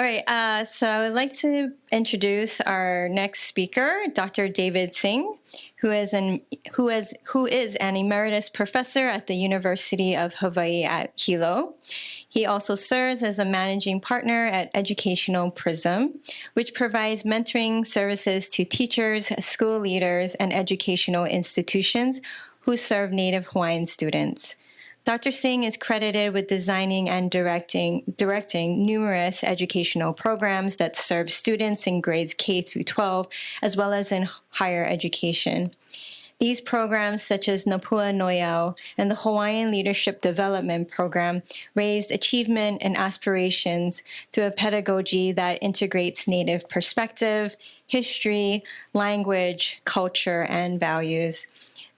All right, so I would like to introduce our next speaker, Dr. David Singh, who is an emeritus professor at the University of Hawaii at Hilo. He also serves as a managing partner at Educational Prism, which provides mentoring services to teachers, school leaders, and educational institutions who serve Native Hawaiian students. Dr. Singh is credited with designing and directing numerous educational programs that serve students in grades K through 12, as well as in higher education. These programs, such as Napua Noyau and the Hawaiian Leadership Development Program, raised achievement and aspirations through a pedagogy that integrates Native perspective, history, language, culture, and values.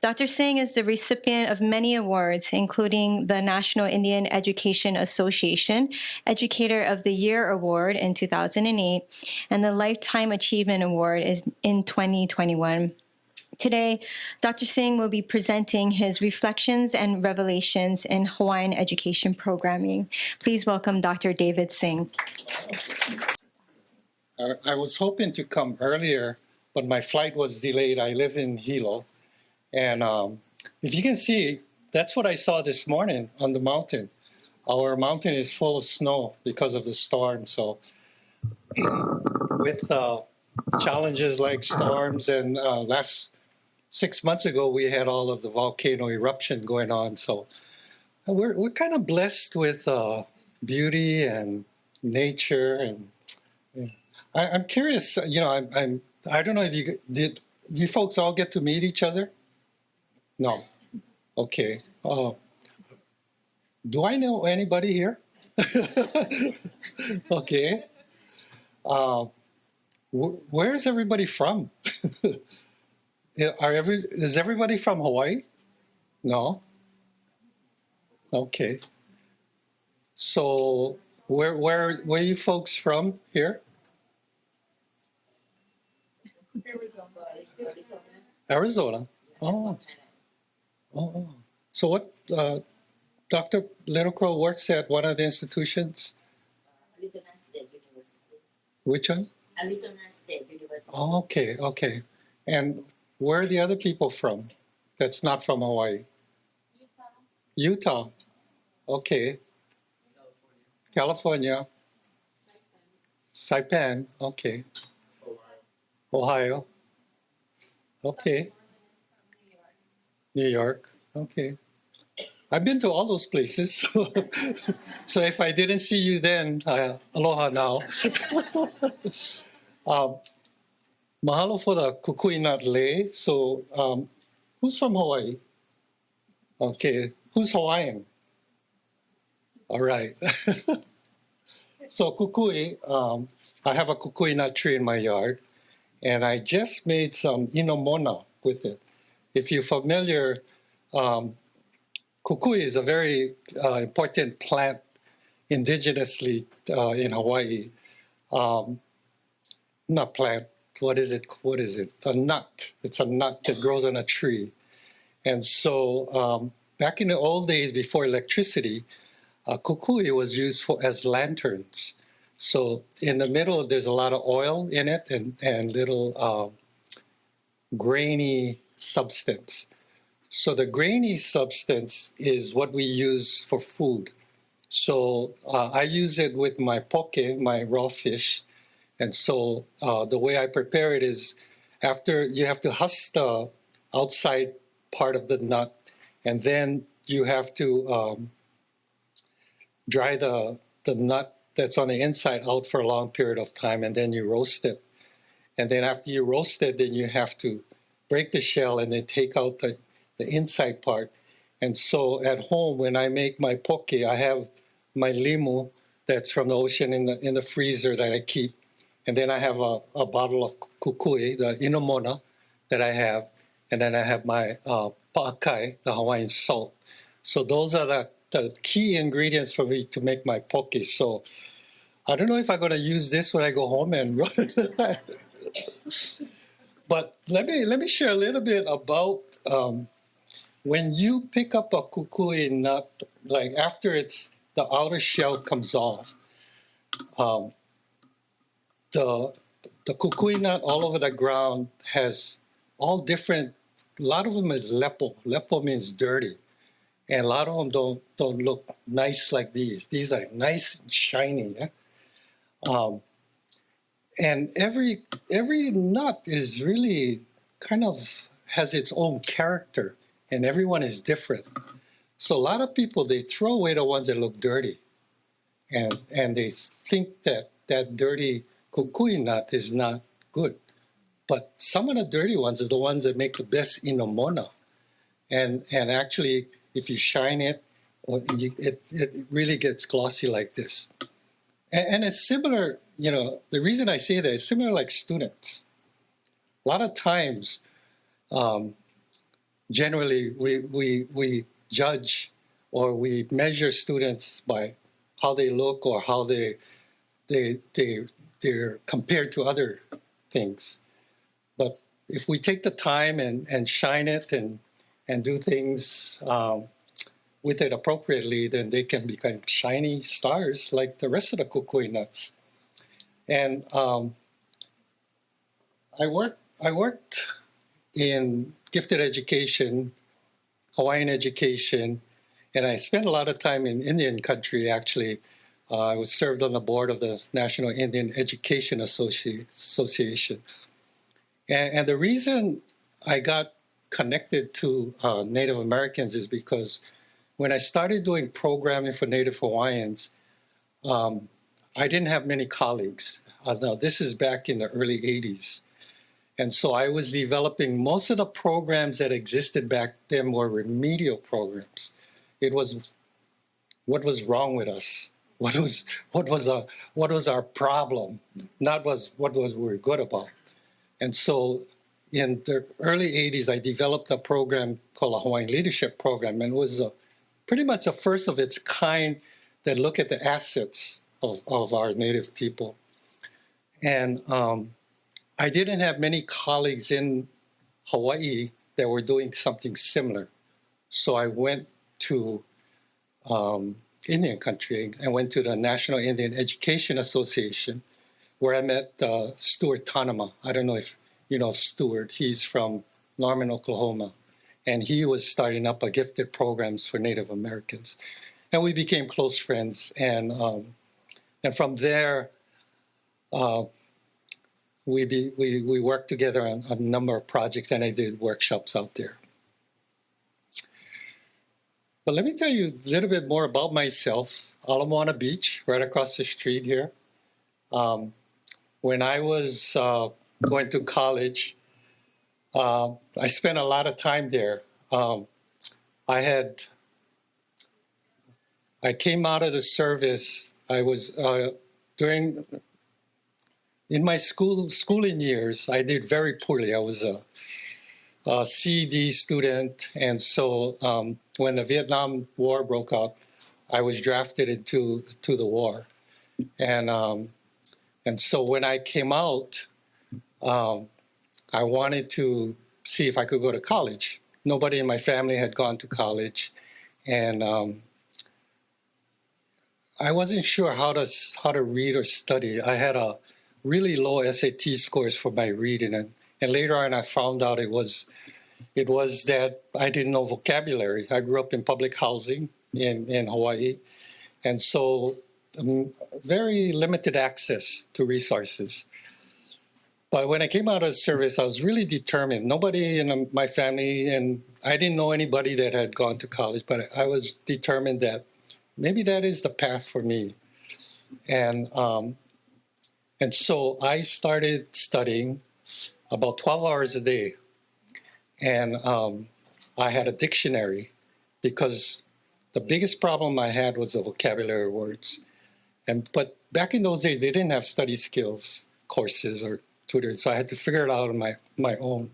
Dr. Singh is the recipient of many awards, including the National Indian Education Association Educator of the Year Award in 2008 and the Lifetime Achievement Award in 2021. Today, Dr. Singh will be presenting his reflections and revelations in Hawaiian education programming. Please welcome Dr. David Singh. I was hoping to come earlier, but my flight was delayed. I live in Hilo. And if you can see, that's what I saw this morning on the mountain. Our mountain is full of snow because of the storm. So with challenges like storms and last 6 months ago, we had all of the volcano eruption going on. So we're kind of blessed with beauty and nature. And I'm curious, I don't know if you folks all get to meet each other? No. Okay. Do I know anybody here? Okay. Where is everybody from? Is everybody from Hawaii? No. Okay. So where are you folks from here? Arizona. Oh. Oh. So what? Dr. Little Crow works at one of the institutions. Arizona State University. Which one? Arizona State University. Oh, okay. And where are the other people from? That's not from Hawaii. Utah. Okay. California. Saipan. Okay. Ohio. Okay. New York. Okay. I've been to all those places. So if I didn't see you then, aloha now. Mahalo for the kukui nut lei. So who's from Hawaii? Okay. Who's Hawaiian? All right. So kukui, I have a kukui nut tree in my yard, and I just made some inomona with it. If you're familiar, kukui is a very important plant indigenously in Hawaii. Not plant, what is it? A nut. It's a nut that grows on a tree. And so back in the old days before electricity, kukui was used as lanterns. So in the middle, there's a lot of oil in it and little grainy substance. So the grainy substance is what we use for food. So I use it with my poke, my raw fish. And so the way I prepare it is after you have to husk the outside part of the nut, and then you have to dry the nut that's on the inside out for a long period of time, and then you roast it. And then after you roast it, then you have to break the shell and then take out the inside part. And so at home, when I make my poke, I have my limu that's from the ocean in the freezer that I keep. And then I have a bottle of kukui, the inomona that I have. And then I have my pa'akai, the Hawaiian salt. So those are the key ingredients for me to make my poke. So I don't know if I'm going to use this when I go home and run. But let me share a little bit about when you pick up a kukui nut, like after the outer shell comes off, the kukui nut all over the ground has all different. A lot of them is lepo. Lepo means dirty, and a lot of them don't look nice like these. These are nice and shiny. Yeah? And every nut is really kind of has its own character, and everyone is different. So a lot of people, they throw away the ones that look dirty, and they think that that dirty kukui nut is not good. But some of the dirty ones are the ones that make the best inomona. And actually, if you shine it, it really gets glossy like this. And it's similar, the reason I say that is similar like students. A lot of times, generally, we judge or we measure students by how they look or how they're compared to other things. But if we take the time and shine it and do things with it appropriately, then they can become shiny stars like the rest of the kukui nuts. And I worked in gifted education, Hawaiian education, and I spent a lot of time in Indian country, actually. I was served on the board of the National Indian Education Association. And the reason I got connected to Native Americans is because when I started doing programming for Native Hawaiians, I didn't have many colleagues. Now, this is back in the early 80s. And so I was developing most of the programs that existed back then were remedial programs. It was what was wrong with us. What was our problem, not what we were good about. And so in the early 80s, I developed a program called a Hawaiian Leadership Program, and it was pretty much the first of its kind that looked at the assets of our Native people. And I didn't have many colleagues in Hawaii that were doing something similar. So I went to Indian country and went to the National Indian Education Association, where I met Stuart Tanama. I don't know if you know Stuart. He's from Norman, Oklahoma. And he was starting up a gifted programs for Native Americans. And we became close friends. And from there, we worked together on a number of projects, and I did workshops out there. But let me tell you a little bit more about myself. Ala Moana Beach, right across the street here. When I was going to college, I spent a lot of time there. I came out of the service. I was in my schooling years, I did very poorly. I was a CED student, and so when the Vietnam War broke out, I was drafted into the war, and so when I came out, I wanted to see if I could go to college. Nobody in my family had gone to college, and I wasn't sure how to read or study. I had a really low SAT scores for my reading, and later on I found out it was that I didn't know vocabulary. I grew up in public housing in Hawaii, and so very limited access to resources. But when I came out of service, I was really determined. Nobody in my family, and I didn't know anybody that had gone to college, but I was determined that maybe that is the path for me. And so I started studying about 12 hours a day. And I had a dictionary because the biggest problem I had was the vocabulary words. But back in those days, they didn't have study skills courses or tutors, so I had to figure it out on my own.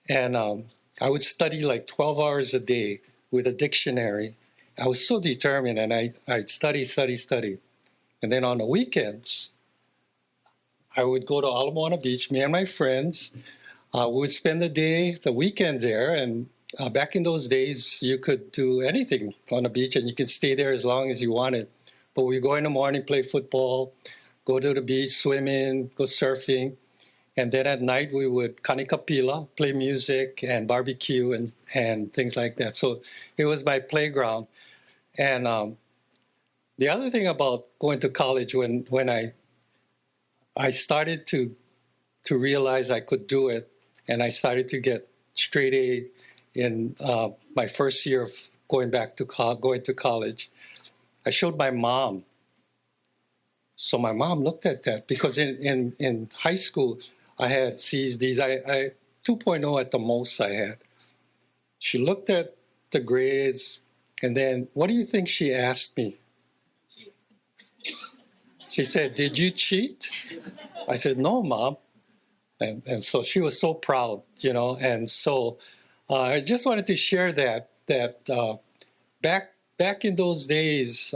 And I would study like 12 hours a day with a dictionary. I was so determined, and I'd study. And then on the weekends, I would go to Ala Moana Beach, me and my friends. We would spend the weekend there. And back in those days, you could do anything on the beach, and you could stay there as long as you wanted. But we go in the morning, play football, go to the beach, swimming, go surfing. And then at night we would kanikapila, play music and barbecue and things like that. So it was my playground. And the other thing about going to college, when I started to realize I could do it, and I started to get straight A in my first year of going to college, I showed my mom. So my mom looked at that because in high school I had C's, D's, I 2.0 at the most I had. She looked at the grades, and then what do you think she asked me? She said, "Did you cheat?" I said, "No, Mom." And so she was so proud, you know. And so I just wanted to share that back in those days,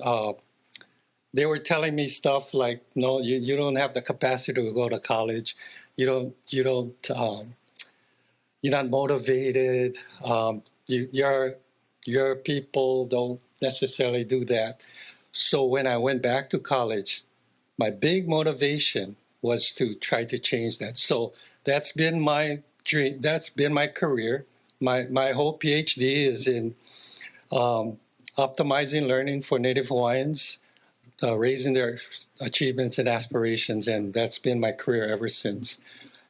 they were telling me stuff like, "No, you don't have the capacity to go to college. You're not motivated. Your people don't necessarily do that." So when I went back to college, my big motivation was to try to change that. So that's been my dream. That's been my career. My whole PhD is in optimizing learning for Native Hawaiians, raising their achievements and aspirations, and that's been my career ever since.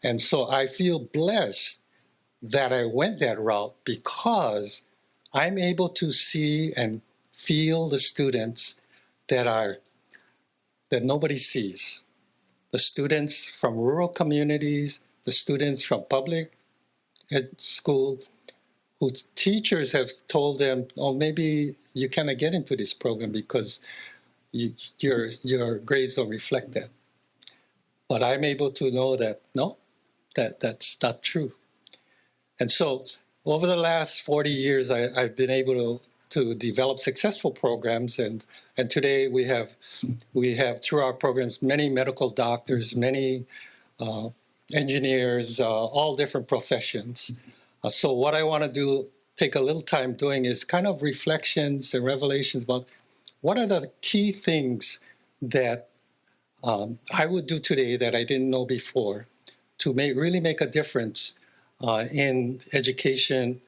And so I feel blessed that I went that route because I'm able to see and feel the students that nobody sees. The students from rural communities, the students from public school, whose teachers have told them, "Oh, maybe you cannot get into this program because your grades don't reflect that." But I'm able to know that, no, that's not true. And so over the last 40 years, I've been able to develop successful programs. And today we have through our programs, many medical doctors, many engineers, all different professions. So what I want to do, take a little time doing, is kind of reflections and revelations about what are the key things that I would do today that I didn't know before to really make a difference in education.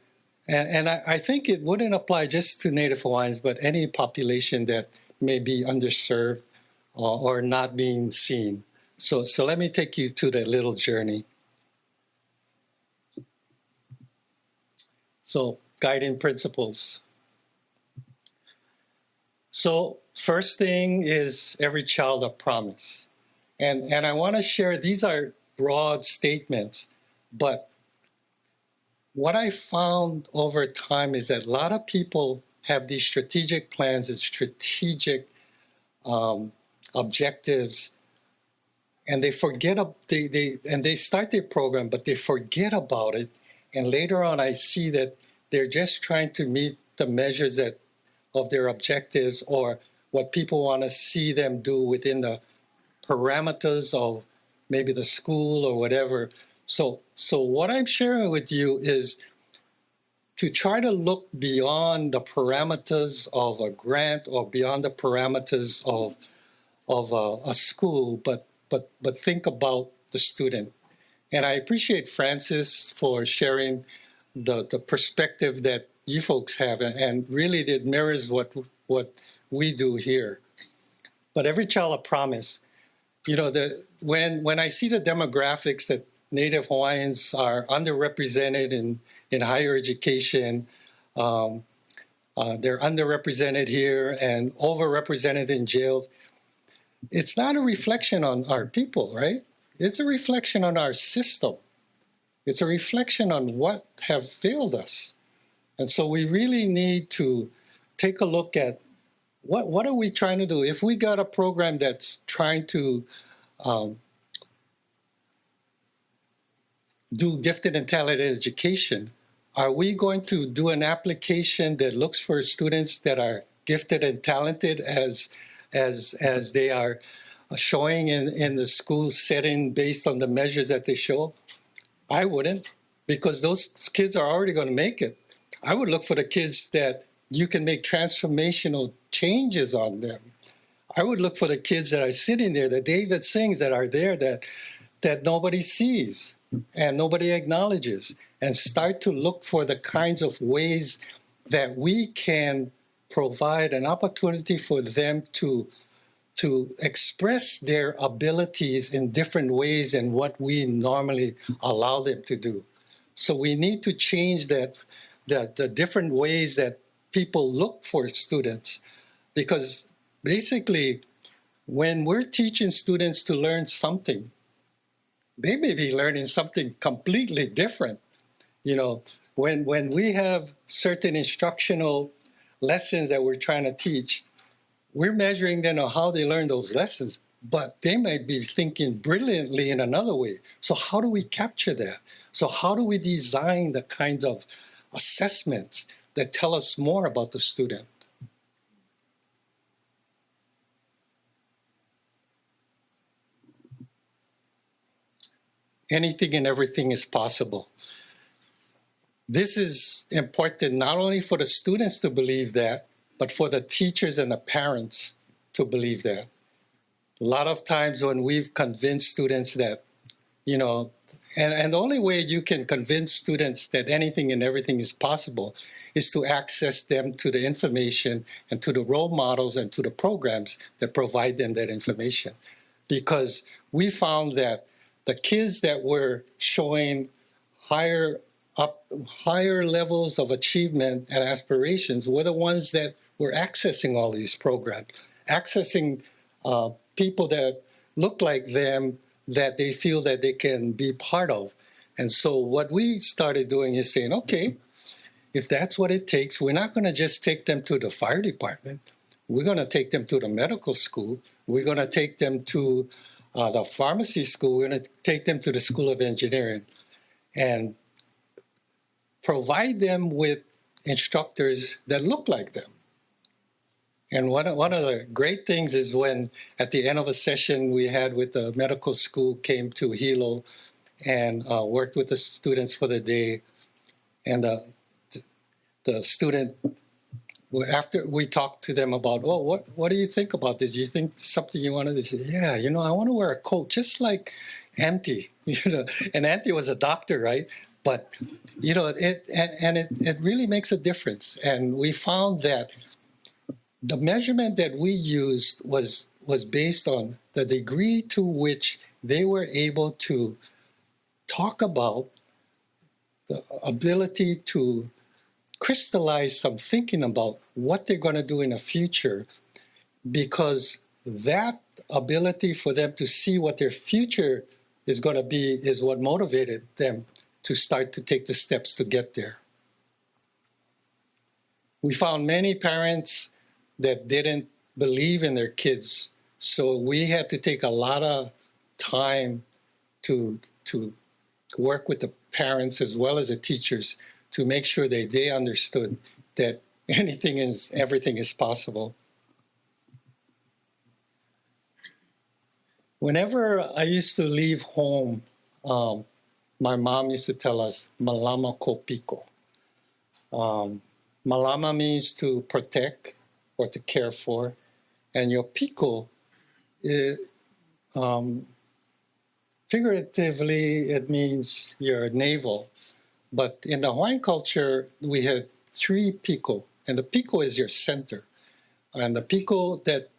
And I think it wouldn't apply just to Native Hawaiians, but any population that may be underserved or not being seen. So let me take you to that little journey. So guiding principles. So first thing is every child a promise. And I want to share, these are broad statements, but what I found over time is that a lot of people have these strategic plans and strategic objectives, and they forget they start their program, but they forget about it. And later on, I see that they're just trying to meet the measures of their objectives or what people want to see them do within the parameters of maybe the school or whatever. So what I'm sharing with you is to try to look beyond the parameters of a grant or beyond the parameters of a school, but think about the student. And I appreciate Francis for sharing the perspective that you folks have, and really it mirrors what we do here. But every child a promise. You know, when I see the demographics that Native Hawaiians are underrepresented in higher education, they're underrepresented here and overrepresented in jails. It's not a reflection on our people, right? It's a reflection on our system. It's a reflection on what have failed us. And so we really need to take a look at what are we trying to do? If we got a program that's trying to do gifted and talented education, are we going to do an application that looks for students that are gifted and talented as they are showing in the school setting based on the measures that they show? I wouldn't, because those kids are already going to make it. I would look for the kids that you can make transformational changes on them. I would look for the kids that are sitting there, the David Sings that are there that nobody sees and nobody acknowledges, and start to look for the kinds of ways that we can provide an opportunity for them to express their abilities in different ways than what we normally allow them to do. So we need to change the different ways that people look for students, because basically when we're teaching students to learn something, they may be learning something completely different. You know, when we have certain instructional lessons that we're trying to teach, we're measuring them on how they learn those lessons, but they might be thinking brilliantly in another way. So how do we capture that? So how do we design the kinds of assessments that tell us more about the student? Anything and everything is possible. This is important not only for the students to believe that, but for the teachers and the parents to believe that. A lot of times when we've convinced students that, you know, and the only way you can convince students that anything and everything is possible is to access them to the information and to the role models and to the programs that provide them that information. Because we found that the kids that were showing higher levels of achievement and aspirations were the ones that were accessing all these programs, accessing people that look like them, that they feel that they can be part of. And so what we started doing is saying, okay, if that's what it takes, we're not going to just take them to the fire department. We're going to take them to the medical school. We're going to take them to the pharmacy school. We're going to take them to the School of Engineering and provide them with instructors that look like them. And one of the great things is when at the end of a session we had with the medical school came to Hilo and worked with the students for the day. And the student, after we talked to them about, oh, what do you think about this? You think something you want to do? Say, yeah, you know, I want to wear a coat just like Auntie, you know. And Auntie was a doctor, right? But, you know, it really makes a difference. And we found that the measurement that we used was based on the degree to which they were able to talk about the ability to crystallize some thinking about what they're going to do in the future, because that ability for them to see what their future is going to be is what motivated them to start to take the steps to get there. We found many parents that didn't believe in their kids, so we had to take a lot of time to work with the parents as well as the teachers to make sure that they understood that everything is possible. Whenever I used to leave home, my mom used to tell us, "Malama ko piko." Malama means to protect or to care for, and your piko, figuratively, it means your navel. But in the Hawaiian culture, we had 3 piko, and the piko is your center. And the piko that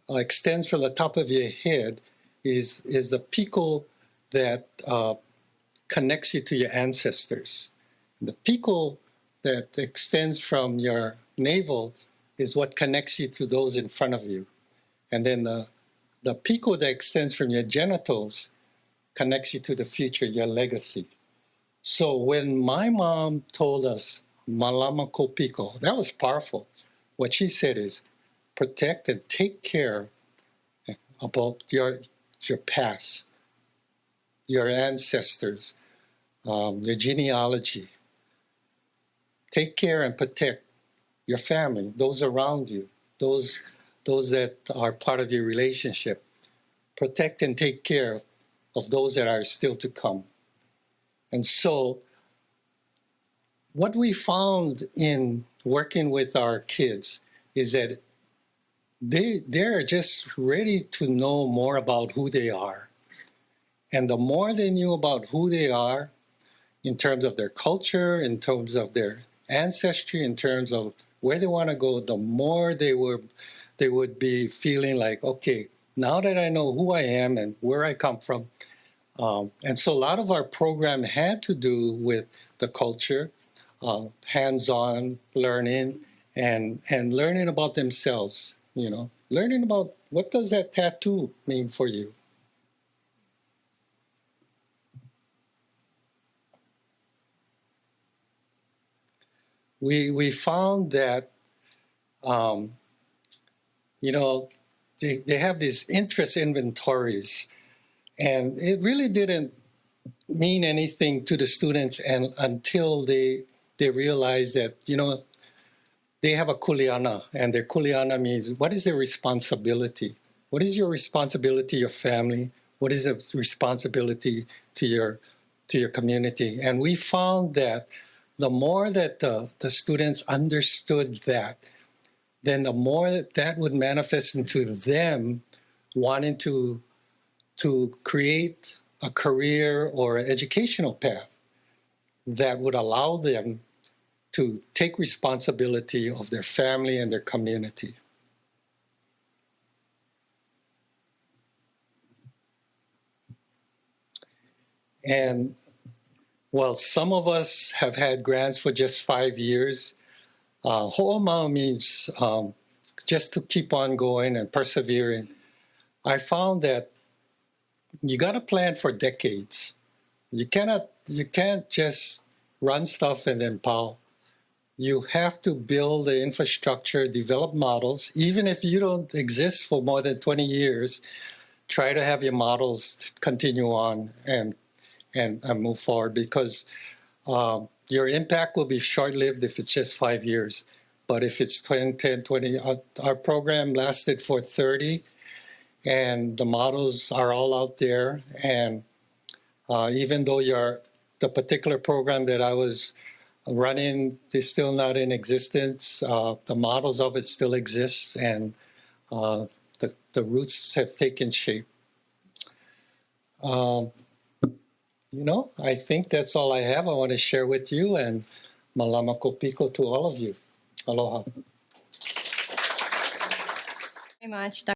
extends from the top of your head is the piko that connects you to your ancestors. The piko that extends from your navel is what connects you to those in front of you. And then the piko that extends from your genitals connects you to the future, your legacy. So when my mom told us, "Malama ko piko," that was powerful. What she said is, protect and take care about your past, your ancestors, your genealogy. Take care and protect your family, those around you, those that are part of your relationship. Protect and take care of those that are still to come. And so what we found in working with our kids is that they're just ready to know more about who they are. And the more they knew about who they are in terms of their culture, in terms of their ancestry, in terms of where they want to go, the more they would be feeling like, okay, now that I know who I am and where I come from. And so a lot of our program had to do with the culture, hands-on learning, and learning about themselves, learning about what does that tattoo mean for you. We found that, they have these interest inventories, and it really didn't mean anything to the students until they realized that, they have a kuleana, and their kuleana means what is their responsibility? What is your responsibility to your family? What is the responsibility to your community? And we found that the more that the students understood that, then the more that would manifest into them wanting to create a career or an educational path that would allow them to take responsibility of their family and their community. And while some of us have had grants for just 5 years, ho'omau means just to keep on going and persevering. I found that you got to plan for decades. You can't just run stuff and then pow. You have to build the infrastructure, develop models. Even if you don't exist for more than 20 years, try to have your models continue on and move forward, because your impact will be short-lived if it's just 5 years. But if it's 10, 20, our program lasted for 30, and the models are all out there. And even though the particular program that I was running is still not in existence, the models of it still exist, and the roots have taken shape. I think that's all I have I want to share with you, and malama kopiko to all of you. Aloha. Very much,